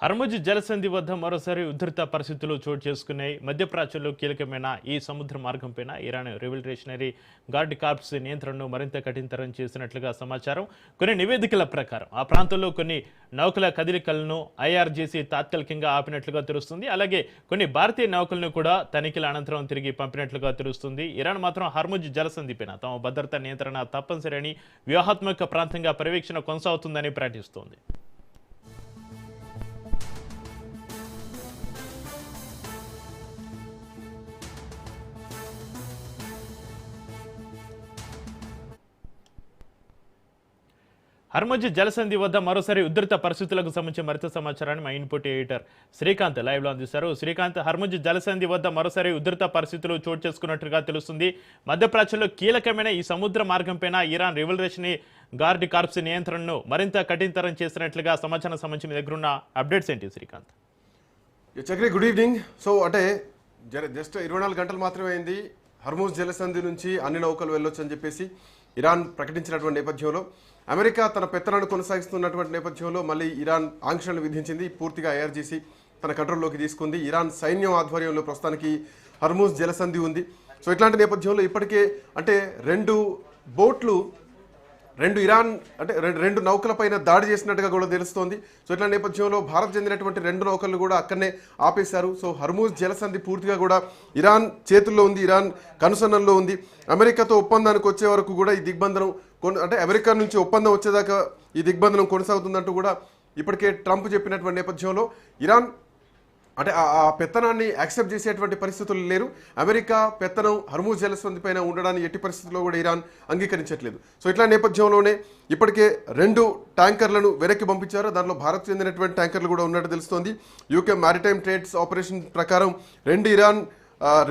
Hormuz జలసంధి వద్ద మరోసారి ఉధృత పరిస్థితులు చోటు చేసుకున్నాయి. మధ్యప్రాచ్యంలో కీలకమైన ఈ సముద్ర మార్గంపైన ఇరాన్ రెవల్యూషనరీ గార్డ్ కార్ప్స్ నియంత్రణను మరింత కఠినతరం చేసినట్లుగా సమాచారం. కొన్ని నివేదికల ప్రకారం ఆ ప్రాంతంలో కొన్ని నౌకల కదలికలను ఐఆర్జీసీ తాత్కాలికంగా ఆపినట్లుగా తెలుస్తుంది. అలాగే కొన్ని భారతీయ నౌకలను కూడా తనిఖీల అనంతరం తిరిగి పంపినట్లుగా తెలుస్తుంది. ఇరాన్ మాత్రం హర్ముజ్ జలసంధిపైన తమ భద్రతా నియంత్రణ తప్పనిసరి అని వ్యూహాత్మక ప్రాంతంగా పర్యవేక్షణ కొనసాగుతుందని ప్రకటిస్తోంది. హర్ముజ్ జలసంధి వద్ద మరోసారి ఉధృత పరిస్థితులకు సంబంధించి మరింత సమాచారాన్ని మా ఇన్పుట్ ఎడిటర్ శ్రీకాంత్ లైవ్లో అందిస్తారు. శ్రీకాంత్, హర్ముజ్ జలసంధి వద్ద మరోసారి ఉధృత పరిస్థితులు చోటు చేసుకున్నట్టుగా తెలుస్తుంది. మధ్యప్రాచ్యంలో కీలకమైన ఈ సముద్ర మార్గంపైన ఇరాన్ రెవల్యూషనరీ గార్డ్ కార్ప్స్ నియంత్రణను మరింత కఠినతరం చేసినట్లుగా సమాచారం సంబంధించి మీ దగ్గర ఉన్న అప్డేట్స్ ఏంటి Srikanth? Chakri, good evening. So అంటే జస్ట్ 24 గంటలు మాత్రమే అయింది హర్ముజ్ జలసంధి నుంచి అన్ని నౌకలు వెళ్ళొచ్చు అని చెప్పేసి ఇరాన్ ప్రకటించినటువంటి నేపథ్యంలో అమెరికా తన పెత్తనాన్ని కొనసాగిస్తున్నటువంటి నేపథ్యంలో మళ్ళీ ఇరాన్ ఆంక్షలను విధించింది. పూర్తిగా ఐఆర్జీసీ తన కంట్రోల్లోకి తీసుకుంది. ఇరాన్ సైన్యం ఆధ్వర్యంలో ప్రస్తుతానికి హర్ముజ్ జలసంధి ఉంది. సో ఇట్లాంటి నేపథ్యంలో ఇప్పటికే అంటే రెండు నౌకలపైన దాడి చేసినట్టుగా కూడా తెలుస్తోంది. సో ఇట్లా నేపథ్యంలో భారత్ చెందినటువంటి 2 నౌకలు కూడా అక్కడనే ఆపేశారు. సో హర్ముజ్ జలసంధి పూర్తిగా కూడా ఇరాన్ చేతుల్లో ఉంది, ఇరాన్ కనుసన్నల్లో ఉంది. అమెరికాతో ఒప్పందానికి వచ్చే వరకు కూడా ఈ దిగ్బంధనం అంటే అమెరికా నుంచి ఒప్పందం వచ్చేదాకా ఈ దిగ్బంధనం కొనసాగుతుందంటూ కూడా ఇప్పటికే ట్రంప్ చెప్పినటువంటి నేపథ్యంలో ఇరాన్ అంటే ఆ పెత్తనాన్ని యాక్సెప్ట్ చేసేటువంటి పరిస్థితులు లేరు. అమెరికా పెత్తనం హర్ముజ్ జలసంధి పైన ఉండడాన్ని ఎట్టి పరిస్థితుల్లో కూడా ఇరాన్ అంగీకరించట్లేదు. సో ఇట్లా నేపథ్యంలోనే ఇప్పటికే 2 ట్యాంకర్లను వెనక్కి పంపించారు. దాంట్లో భారత్ చెందినటువంటి ట్యాంకర్లు కూడా ఉన్నట్టు తెలుస్తోంది. యూకే మారిటైమ్ ట్రేడ్స్ ఆపరేషన్ ప్రకారం 2 ఇరాన్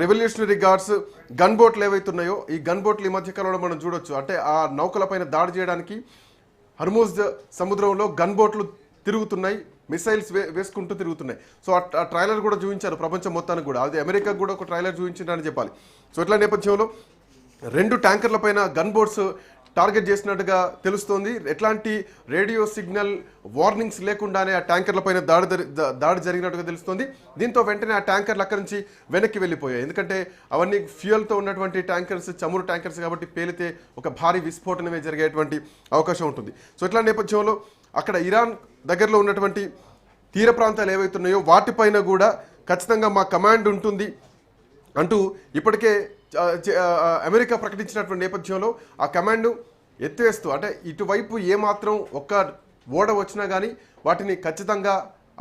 రెవల్యూషనరీ గార్డ్స్ గన్ బోట్లు ఏవైతున్నాయో ఈ గన్ బోట్లు ఈ మధ్యకాలంలో మనం చూడొచ్చు. అంటే ఆ నౌకలపైన దాడి చేయడానికి హర్ముజ్ సముద్రంలో గన్ బోట్లు తిరుగుతున్నాయి, మిసైల్స్ వేసుకుంటూ తిరుగుతున్నాయి. సో ఆ ట్రైలర్ కూడా చూపించారు ప్రపంచం మొత్తానికి కూడా. అది అమెరికాకు కూడా ఒక ట్రైలర్ చూపించారని చెప్పాలి. సో ఇట్లా నేపథ్యంలో 2 ట్యాంకర్ల పైన గన్ బోట్స్ టార్గెట్ చేసినట్టుగా తెలుస్తోంది. ఎట్లాంటి రేడియో సిగ్నల్ వార్నింగ్స్ లేకుండానే ఆ ట్యాంకర్ల పైన దాడి జరిగినట్టుగా తెలుస్తోంది. దీంతో వెంటనే ఆ ట్యాంకర్లు అక్కడి నుంచి వెనక్కి వెళ్ళిపోయాయి. ఎందుకంటే అవన్నీ ఫ్యూయల్తో ఉన్నటువంటి ట్యాంకర్స్, చమురు ట్యాంకర్స్ కాబట్టి పేలితే ఒక భారీ విస్ఫోటనమే జరిగేటువంటి అవకాశం ఉంటుంది. సో ఇట్లా నేపథ్యంలో అక్కడ ఇరాన్ దగ్గరలో ఉన్నటువంటి తీర ప్రాంతాలు ఏవైతున్నాయో వాటిపైన కూడా ఖచ్చితంగా మా కమాండ్ ఉంటుంది అంటూ ఇప్పటికే అమెరికా ప్రకటించినటువంటి నేపథ్యంలో ఆ కమాండ్ ఎత్తివేస్తూ అంటే ఇటువైపు ఏమాత్రం ఒక్క ఓడ వచ్చినా కానీ వాటిని ఖచ్చితంగా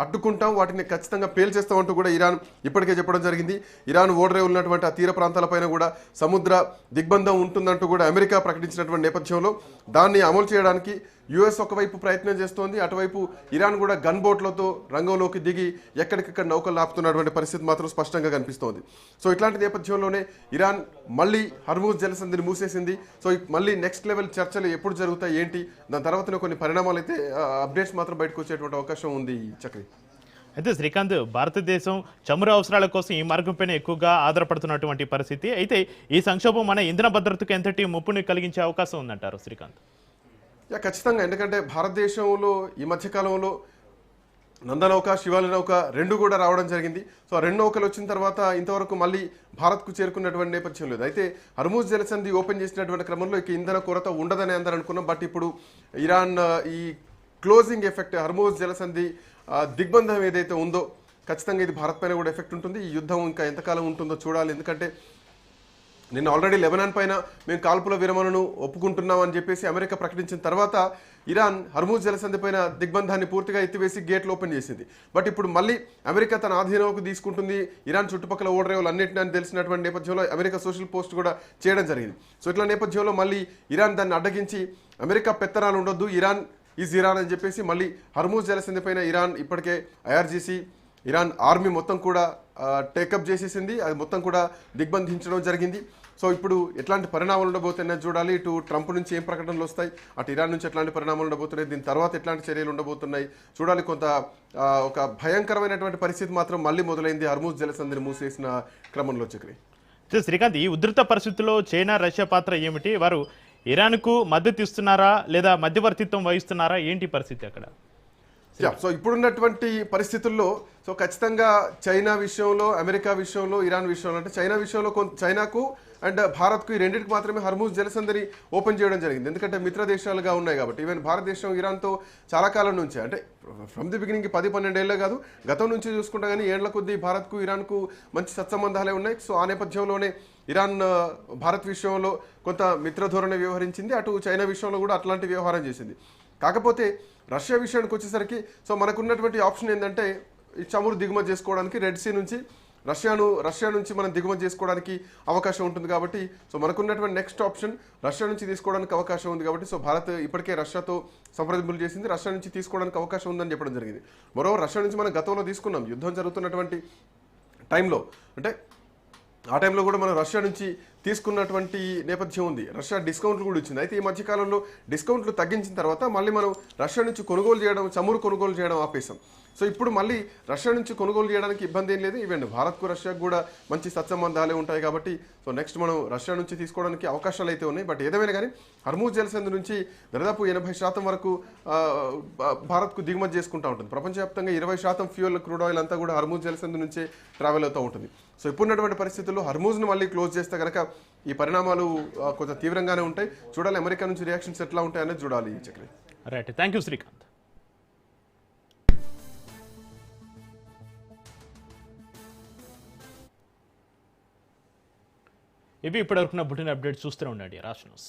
అడ్డుకుంటాం, వాటిని ఖచ్చితంగా పేల్చేస్తామంటూ కూడా ఇరాన్ ఇప్పటికే చెప్పడం జరిగింది. ఇరాన్ ఓడరే ఉన్నటువంటి ఆ తీర ప్రాంతాలపైన కూడా సముద్ర దిగ్బంధం ఉంటుందంటూ కూడా అమెరికా ప్రకటించినటువంటి నేపథ్యంలో దాన్ని అమలు చేయడానికి యుఎస్ ఒకవైపు ప్రయత్నం చేస్తోంది, అటువైపు ఇరాన్ కూడా గన్ బోట్లతో రంగంలోకి దిగి ఎక్కడికక్కడ నౌకలు ఆపుతున్నటువంటి పరిస్థితి మాత్రం స్పష్టంగా కనిపిస్తోంది. సో ఇట్లాంటి నేపథ్యంలోనే ఇరాన్ మళ్ళీ హర్ముజ్ జలసంధిని మూసేసింది. సో మళ్ళీ నెక్స్ట్ లెవెల్ చర్చలు ఎప్పుడు జరుగుతాయి ఏంటి, దాని తర్వాతనే కొన్ని పరిణామాలు అయితే అప్డేట్స్ మాత్రం బయటకు వచ్చేటువంటి అవకాశం ఉంది. చక్రి, అయితే శ్రీకాంత్, భారతదేశం చమురు అవసరాల కోసం ఈ మార్గంపైన ఎక్కువగా ఆధారపడుతున్నటువంటి పరిస్థితి. అయితే ఈ సంక్షోభం మన ఇంధన భద్రతకు ఎంతటి ముప్పుని కలిగించే అవకాశం ఉందంటారు శ్రీకాంత్? ఖచ్చితంగా. ఎందుకంటే భారతదేశంలో ఈ మధ్యకాలంలో నందనౌక, శివాలి నౌక 2 కూడా రావడం జరిగింది. సో ఆ 2 నౌకలు వచ్చిన తర్వాత ఇంతవరకు మళ్ళీ భారత్కు చేరుకున్నటువంటి నేపథ్యం లేదు. అయితే హర్ముజ్ జలసంధి ఓపెన్ చేసినటువంటి క్రమంలో ఇక ఇంధన కొరత ఉండదని అందరూ అనుకున్నాం. బట్ ఇప్పుడు ఇరాన్ ఈ క్లోజింగ్ ఎఫెక్ట్, హర్ముజ్ జలసంధి దిగ్బంధం ఏదైతే ఉందో ఖచ్చితంగా ఇది భారత్ పైన కూడా ఎఫెక్ట్ ఉంటుంది. ఈ యుద్ధం ఇంకా ఎంతకాలం ఉంటుందో చూడాలి. ఎందుకంటే నిన్న ఆల్రెడీ లెబనాన్ పైన మేము కాల్పుల విరమణను ఒప్పుకుంటున్నాం అని చెప్పేసి అమెరికా ప్రకటించిన తర్వాత ఇరాన్ హర్ముజ్ జలసంధి పైన దిగ్బంధాన్ని పూర్తిగా ఎత్తివేసి గేట్లు ఓపెన్ చేసింది. బట్ ఇప్పుడు మళ్ళీ అమెరికా తన ఆధీనంలోకి తీసుకుంటుంది ఇరాన్ చుట్టుపక్కల ఓడరేవులు అన్నింటినీ అని తెలిసినటువంటి నేపథ్యంలో అమెరికా సోషల్ పోస్ట్ కూడా చేయడం జరిగింది. సో ఇట్లా నేపథ్యంలో మళ్ళీ ఇరాన్ దాన్ని అడ్డగించి అమెరికా పెత్తనాలు ఉండొద్దు, ఇరాన్ ఈజ్ ఇరాన్ అని చెప్పేసి మళ్ళీ హర్ముజ్ జలసంధి పైన ఇరాన్ ఇప్పటికే ఐఆర్జీసీ ఇరాన్ ఆర్మీ మొత్తం కూడా టేకప్ చేసేసింది. అది మొత్తం కూడా దిగ్బంధించడం జరిగింది. సో ఇప్పుడు ఎట్లాంటి పరిణామాలు ఉండబోతున్నాయి చూడాలి. ఇటు ట్రంప్ నుంచి ఏం ప్రకటనలు వస్తాయి, అటు ఇరాన్ నుంచి ఎట్లాంటి పరిణామాలు ఉండబోతున్నాయి, దీని తర్వాత ఎట్లాంటి చర్యలు ఉండబోతున్నాయి చూడాలి. కొంత ఒక భయంకరమైనటువంటి పరిస్థితి మాత్రం మళ్ళీ మొదలైంది హర్ముజ్ జలసంధిని మూసేసిన క్రమంలో. చక్రి, శ్రీకాంత్, ఈ ఉధృత పరిస్థితుల్లో చైనా, రష్యా పాత్ర ఏమిటి? వారు ఇరాన్కు మద్దతు ఇస్తున్నారా లేదా మధ్యవర్తిత్వం వహిస్తున్నారా? ఏంటి పరిస్థితి అక్కడ? సో ఇప్పుడున్నటువంటి పరిస్థితుల్లో సో ఖచ్చితంగా చైనా విషయంలో, అమెరికా విషయంలో, ఇరాన్ విషయంలో, అంటే చైనా విషయంలో చైనాకు అండ్ భారత్కు ఈ రెండింటికి మాత్రమే హర్మూజ్ జలసంధిని ఓపెన్ చేయడం జరిగింది. ఎందుకంటే మిత్ర దేశాలుగా ఉన్నాయి కాబట్టి. ఈవెన్ భారతదేశం ఇరాన్తో చాలా కాలం నుంచి, అంటే ఫ్రమ్ ది బిగినింగ్ 10-12 ఏళ్ళే కాదు, గతం నుంచి చూసుకుంటా కానీ ఏళ్ల కొద్దీ భారత్కు ఇరాన్కు మంచి సత్సంబంధాలే ఉన్నాయి. సో ఆ నేపథ్యంలోనే ఇరాన్ భారత్ విషయంలో కొంత మిత్రధోరణి వ్యవహరించింది, అటు చైనా విషయంలో కూడా అట్లాంటి వ్యవహారం చేసింది. కాకపోతే రష్యా విషయానికి వచ్చేసరికి సో మనకున్నటువంటి ఆప్షన్ ఏంటంటే ఈ చమురు దిగుమతి చేసుకోవడానికి రెడ్ సీ నుంచి రష్యా నుంచి మనం దిగుమతి చేసుకోవడానికి అవకాశం ఉంటుంది కాబట్టి సో మనకున్నటువంటి నెక్స్ట్ ఆప్షన్ రష్యా నుంచి తీసుకోవడానికి అవకాశం ఉంది కాబట్టి సో భారత్ ఇప్పటికే రష్యాతో సంప్రదింపులు చేసింది, రష్యా నుంచి తీసుకోవడానికి అవకాశం ఉందని చెప్పడం జరిగింది. మరో రష్యా నుంచి మనం గతంలో తీసుకున్నాం యుద్ధం జరుగుతున్నటువంటి టైంలో, అంటే ఆ టైంలో కూడా మనం రష్యా నుంచి తీసుకున్నటువంటి నేపథ్యం ఉంది. రష్యా డిస్కౌంట్లు కూడా ఇచ్చింది. అయితే ఈ మధ్యకాలంలో డిస్కౌంట్లు తగ్గించిన తర్వాత మళ్ళీ మనం రష్యా నుంచి చమురు కొనుగోలు చేయడం ఆపేసాం. సో ఇప్పుడు మళ్ళీ రష్యా నుంచి కొనుగోలు చేయడానికి ఇబ్బంది ఏం లేదు. ఈవెన్ భారత్కు రష్యాకు కూడా మంచి సత్సంబంధాలే ఉంటాయి కాబట్టి సో నెక్స్ట్ మనం రష్యా నుంచి తీసుకోవడానికి అవకాశాలు అయితే ఉన్నాయి. బట్ ఏదేమైనా కానీ హర్మూజ్ జలసంధి నుంచి దాదాపు 80% వరకు భారత్కు దిగుమతి చేసుకుంటూ ఉంటుంది. ప్రపంచవ్యాప్తంగా 20% ఫ్యూయల్, క్రూడ్ ఆయిల్ అంతా కూడా హర్మూజ్ జలసంధి నుంచే ట్రావెల్ అవుతూ ఉంటుంది. సో ఇప్పుడున్నటువంటి పరిస్థితుల్లో హర్మూజ్ను మళ్ళీ క్లోజ్ చేస్తే కనుక ఈ పరిణామాలు కొంచెం తీవ్రంగానే ఉంటాయి. చూడాలి అమెరికా నుంచి రియాక్షన్స్ ఎట్లా ఉంటాయి అనేది చూడాలి. Chakri right, thank you Srikanth. ఇవి ఇప్పటివరకు నా బులెటిన్ అప్డేట్ చూస్తూనే ఉండండి రాష్ట్ర న్యూస్.